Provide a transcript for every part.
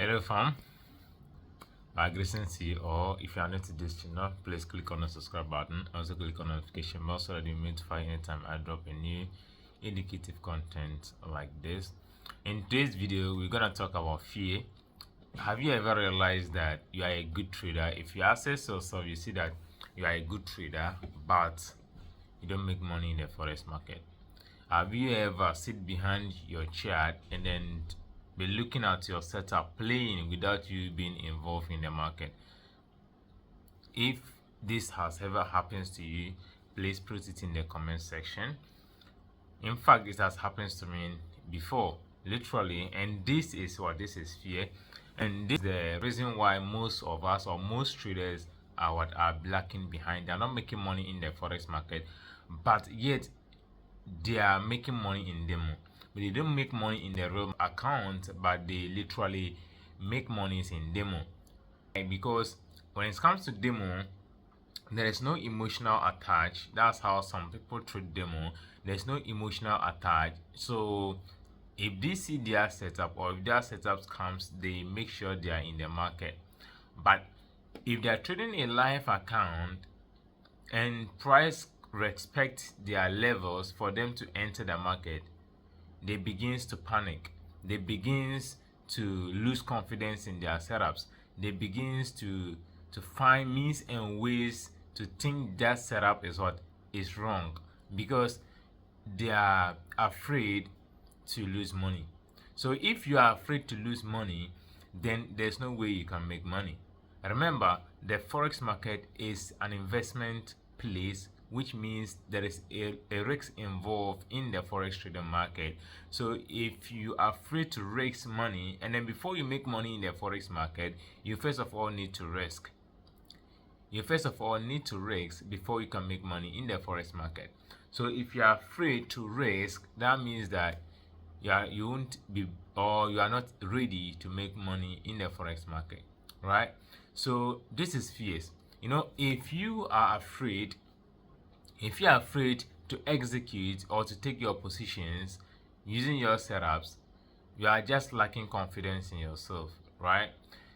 Hello fam, my greetings to you all. If you are new to this channel, please click on the subscribe button. Also click on the notification bell so that you'll be notified anytime I drop a new indicative content like this. In today's video, we're gonna talk about fear. Have you ever realized that you are a good trader? If you assess yourself, you see that you are a good trader, but you don't make money in the forex market. Have you ever sit behind your chart and then be looking at your setup playing without you being involved in the market? If this has ever happened to you, please put it in the comment section. In fact, it has happened to me before, literally, and this is fear, and this is the reason why most of us or most traders are lacking behind. They're not making money in the forex market, but yet they are making money in demo. But they don't make money in the real account, but they literally make monies in demo. Because when it comes to demo, there is no emotional attach. That's how some people treat demo. There's no emotional attach. So if they see their setup or if their setup comes, they make sure they are in the market. But if they are trading a live account and price respect their levels for them to enter the market, they begins to panic. They begins to lose confidence in their setups. They begins to find means and ways to think that setup is what is wrong, because they are afraid to lose money. So if you are afraid to lose money, then there's no way you can make money. Remember, the forex market is an investment place, which means there is a risk involved in the forex trading market. So if you are afraid to risk money, and then before you make money in the forex market, you first of all need to risk. You first of all need to risk before you can make money in the forex market. So if you are afraid to risk, that means that you won't be, or you are not ready to make money in the forex market, right? So this is fears. If you are afraid to execute or to take your positions using your setups, you are just lacking confidence in yourself, right?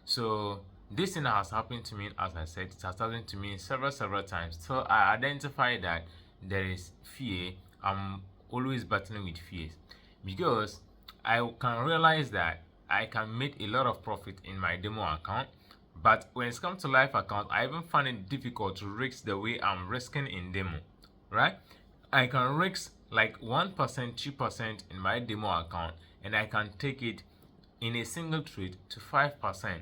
So this thing has happened to me. As I said, it has happened to me several times. So I identify that there is fear. I'm always battling with fears, because I can realize that I can make a lot of profit in my demo account, but when it comes to live account, I even find it difficult to risk the way I'm risking in demo, right? I can risk like 1%, 2% in my demo account, and I can take it in a single trade to 5%.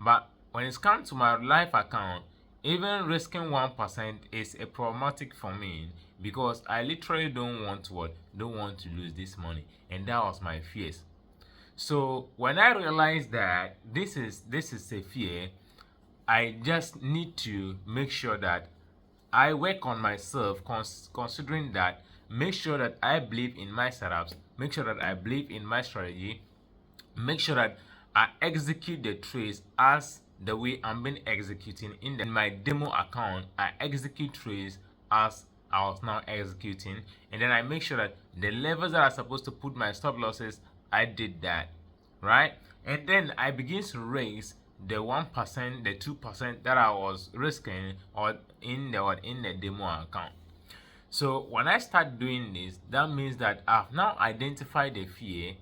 But when it comes to my live account, even risking 1% is a problematic for me, because I literally don't want to lose this money, and that was my fears. So when I realized that this is a fear, I just need to make sure that I work on myself, considering that, make sure that I believe in my setups, make sure that I believe in my strategy, make sure that I execute the trades as the way I'm been executing in my demo account. I execute trades as I was now executing, and then I make sure that the levels that are supposed to put my stop losses, I did that, right? And then I begin to raise the 1%, the 2% that I was risking or in the demo account. So when I start doing this, that means that I've now identified the fear.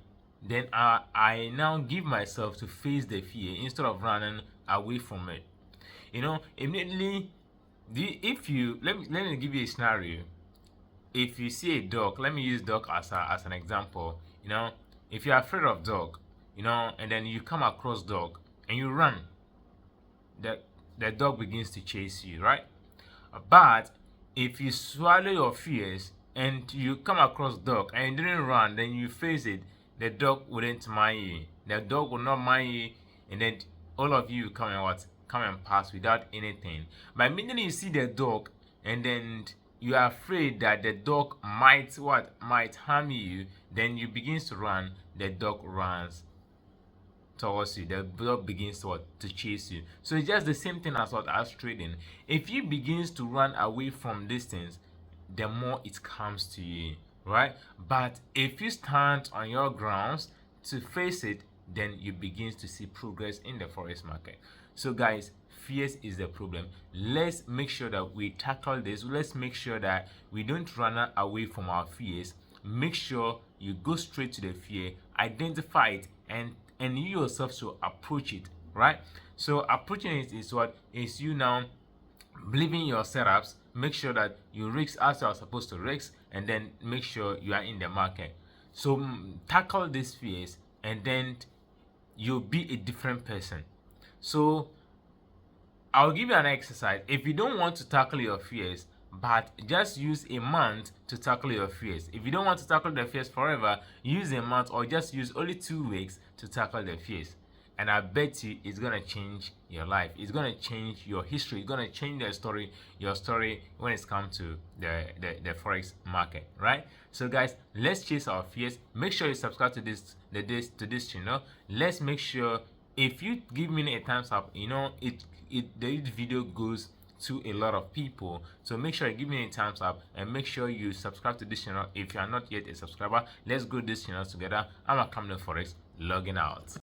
Then I now give myself to face the fear instead of running away from it. Immediately, if you let me give you a scenario. If you see a dog, let me use dog as an example. If you're afraid of dog, and then you come across dog and you run, the dog begins to chase you, right? But if you swallow your fears and you come across dog and you didn't run, then you face it, the dog wouldn't mind you. The dog will not mind you, and then all of you come and pass without anything. But immediately you see the dog, and then you are afraid that the dog might harm you, then you begin to run. The dog runs towards you. The dog begins to chase you. So it's just the same thing as trading. If you begins to run away from these things, the more it comes to you, right? But if you stand on your grounds to face it, then you begin to see progress in the forex market. So guys, fears is the problem. Let's make sure that we tackle this. Let's make sure that we don't run away from our fears. Make sure you go straight to the fear, identify it, and you yourself to approach it, right? So approaching it is what is you now believing your setups. Make sure that you risk as you are supposed to risk, and then make sure you are in the market. So tackle these fears, and then you'll be a different person. So I'll give you an exercise. If you don't want to tackle your fears, but just use a month to tackle your fears. If you don't want to tackle the fears forever, use a month or just use only 2 weeks to tackle the fears. And I bet you it's gonna change your life. It's gonna change your history. It's gonna change your story when it's come to the forex market, right? So guys, let's chase our fears. Make sure you subscribe to this channel. Let's make sure, if you give me a thumbs up, the video goes to a lot of people. So make sure you give me a thumbs up, and make sure you subscribe to this channel if you are not yet a subscriber. Let's grow this channel together. I'm a Forex, logging out.